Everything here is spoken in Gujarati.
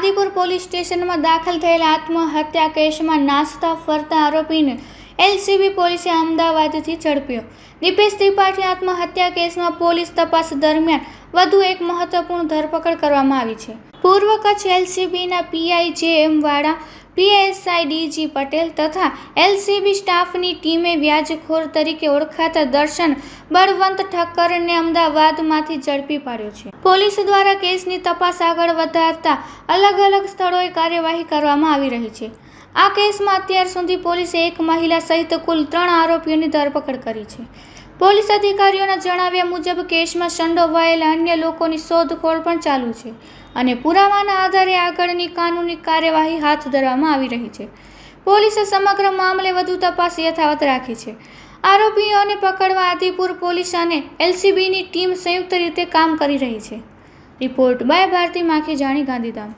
આદિપુર પોલીસ સ્ટેશનમાં દાખલ થયેલા આત્મહત્યા કેસમાં નાસતા ફરતા આરોપીને એલસીબી પોલીસે અમદાવાદથી ઝડપ્યો। દીપેશ ત્રિપાઠી આત્મહત્યા કેસમાં પોલીસ તપાસ દરમિયાન વધુ એક મહત્વપૂર્ણ ધરપકડ કરવામાં આવી છે। પૂર્વ કચ્છ એલસીબીના પીઆઈ જે.એમ. વાળા, પીએસઆઈ ડીજી પટેલ તથા એલસીબી સ્ટાફની ટીમે વ્યાજખોર તરીકે ઓળખાતા દર્શન બળવંત ઠક્કરને અમદાવાદમાંથી ઝડપી પાડ્યો છે। પોલીસ દ્વારા કેસની તપાસ આગળ વધારતા અલગ અલગ સ્થળોએ કાર્યવાહી કરવામાં આવી રહી છે। આ કેસમાં અત્યાર સુધી પોલીસે એક મહિલા સહિત કુલ 3 આરોપીઓની ધરપકડ કરી છે। પોલીસ અધિકારીઓના જણાવ્યા મુજબ કેસમાં સંડોવાયેલા અન્ય લોકોની શોધખોળ પણ ચાલુ છે અને પુરાવાના આધારે આગળની કાનૂની કાર્યવાહી હાથ ધરવામાં આવી રહી છે। પોલીસે સમગ્ર મામલે વધુ તપાસ યથાવત રાખી છે। આરોપીઓને પકડવા આદિપુર પોલીસ અને એલસીબીની ટીમ સંયુક્ત રીતે કામ કરી રહી છે। Report by Bharti Makhijani, Gandhidham.